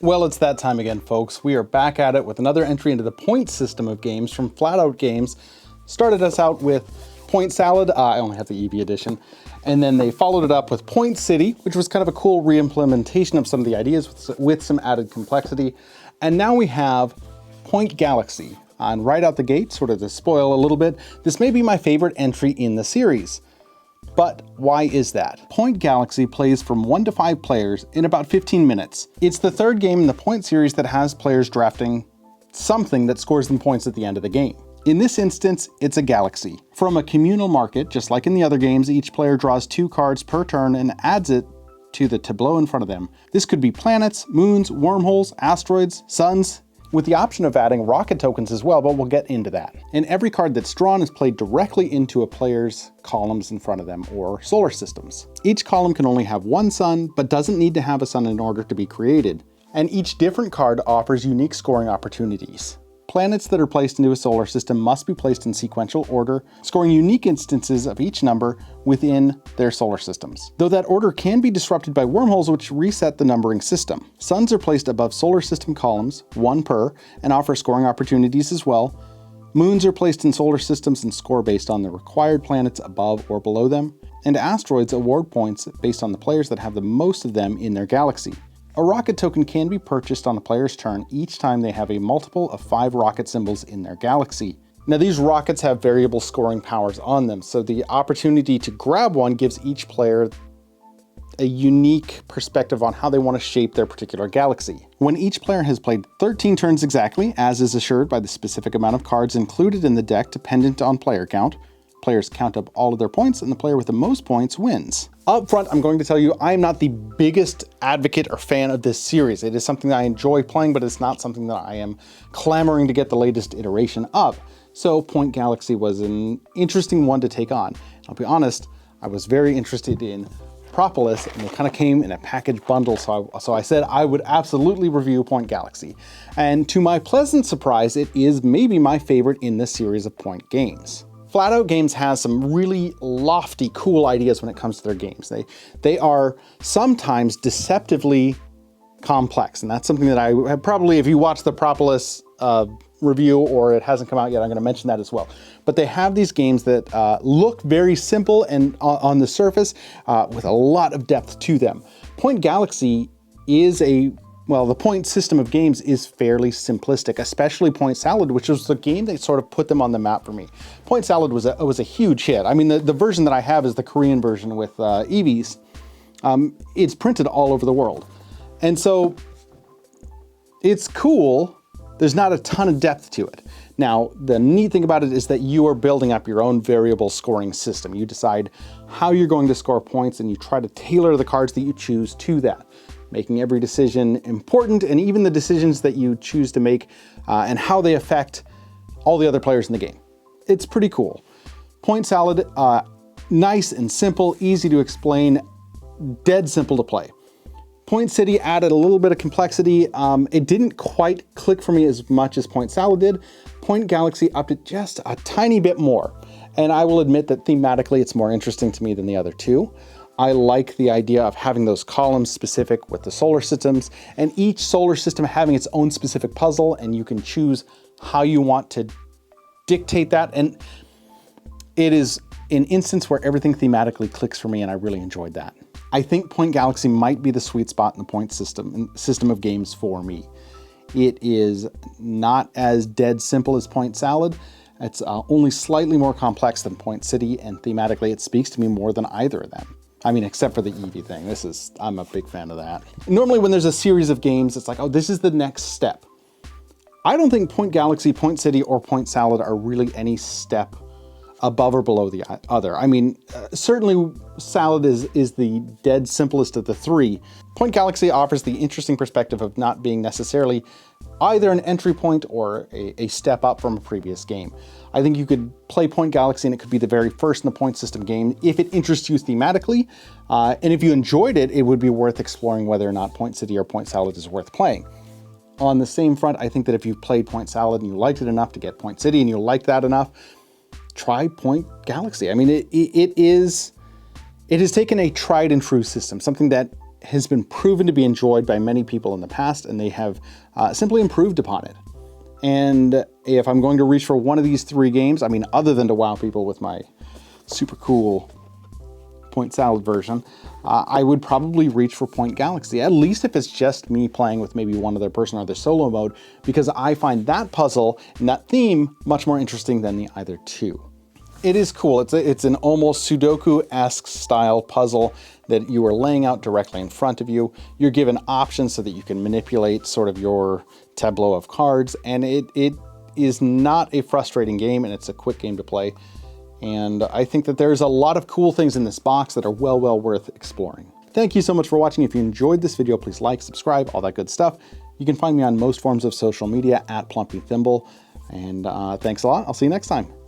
Well, it's that time again, folks. We are back at it with another entry into the point system of games from Flatout Games. Started us out with Point Salad, I only have the EV edition, and then they followed it up with Point City, which was kind of a cool re-implementation of some of the ideas with some added complexity. And now we have Point Galaxy. And right out the gate, sort of to spoil a little bit, this may be my favorite entry in the series. But why is that? Point Galaxy plays from 1 to 5 players in about 15 minutes. It's the third game in the Point series that has players drafting something that scores them points at the end of the game. In this instance, it's a galaxy. From a communal market, just like in the other games, each player draws 2 cards per turn and adds it to the tableau in front of them. This could be planets, moons, wormholes, asteroids, suns, with the option of adding rocket tokens as well, but we'll get into that. And every card that's drawn is played directly into a player's columns in front of them, or solar systems. Each column can only have 1 sun, but doesn't need to have a sun in order to be created. And each different card offers unique scoring opportunities. Planets that are placed into a solar system must be placed in sequential order, scoring unique instances of each number within their solar systems. Though that order can be disrupted by wormholes which reset the numbering system. Suns are placed above solar system columns, 1 per, and offer scoring opportunities as well. Moons are placed in solar systems and score based on the required planets above or below them. And asteroids award points based on the players that have the most of them in their galaxy. A rocket token can be purchased on a player's turn each time they have a multiple of 5 rocket symbols in their galaxy. Now these rockets have variable scoring powers on them, so the opportunity to grab one gives each player a unique perspective on how they want to shape their particular galaxy. When each player has played 13 turns exactly, as is assured by the specific amount of cards included in the deck dependent on player count, players count up all of their points and the player with the most points wins. Up front, I'm going to tell you I'm not the biggest advocate or fan of this series. It is something that I enjoy playing, but it's not something that I am clamoring to get the latest iteration of. So Point Galaxy was an interesting one to take on. I'll be honest, I was very interested in Propolis, and they kind of came in a package bundle, so I said I would absolutely review Point Galaxy. And to my pleasant surprise, it is maybe my favorite in this series of Point games. Flatout Games has some really lofty, cool ideas when it comes to their games. They are sometimes deceptively complex, and that's something that I have probably, if you watch the Propolis review or it hasn't come out yet, I'm going to mention that as well. But they have these games that look very simple and on the surface with a lot of depth to them. Point Galaxy is the point system of games is fairly simplistic, especially Point Salad, which was the game that sort of put them on the map for me. Point Salad was a huge hit. I mean, the version that I have is the Korean version with EVs. It's printed all over the world. And so it's cool. There's not a ton of depth to it. Now, the neat thing about it is that you are building up your own variable scoring system. You decide how you're going to score points and you try to tailor the cards that you choose to that, making every decision important, and even the decisions that you choose to make and how they affect all the other players in the game. It's pretty cool. Point Salad, nice and simple, easy to explain, dead simple to play. Point City added a little bit of complexity. It didn't quite click for me as much as Point Salad did. Point Galaxy upped it just a tiny bit more. And I will admit that thematically it's more interesting to me than the other two. I like the idea of having those columns specific with the solar systems, and each solar system having its own specific puzzle, and you can choose how you want to dictate that. And it is an instance where everything thematically clicks for me, and I really enjoyed that. I think Point Galaxy might be the sweet spot in the point system of games for me. It is not as dead simple as Point Salad. It's only slightly more complex than Point City, and thematically it speaks to me more than either of them. I mean, except for the Eevee thing. I'm a big fan of that. Normally when there's a series of games, it's like, oh, this is the next step. I don't think Point Galaxy, Point City, or Point Salad are really any step above or below the other. I mean, certainly Salad is the dead simplest of the three. Point Galaxy offers the interesting perspective of not being necessarily either an entry point or a step up from a previous game. I think you could play Point Galaxy and it could be the very first in the point system game if it interests you thematically. And if you enjoyed it, it would be worth exploring whether or not Point City or Point Salad is worth playing. On the same front, I think that if you've played Point Salad and you liked it enough to get Point City and you like that enough, try Point Galaxy. I mean, it has taken a tried and true system, something that has been proven to be enjoyed by many people in the past, and they have simply improved upon it. And if I'm going to reach for one of these 3 games, I mean, other than to wow people with my super cool Point Salad version, I would probably reach for Point Galaxy, at least if it's just me playing with maybe one other person or their solo mode, because I find that puzzle and that theme much more interesting than the other 2. It is cool. It's an almost Sudoku-esque style puzzle that you are laying out directly in front of you. You're given options so that you can manipulate sort of your tableau of cards, and it is not a frustrating game, and it's a quick game to play. And I think that there's a lot of cool things in this box that are well worth exploring. Thank you so much for watching. If you enjoyed this video, please like, subscribe, all that good stuff. You can find me on most forms of social media at Plumpy Thimble. And thanks a lot. I'll see you next time.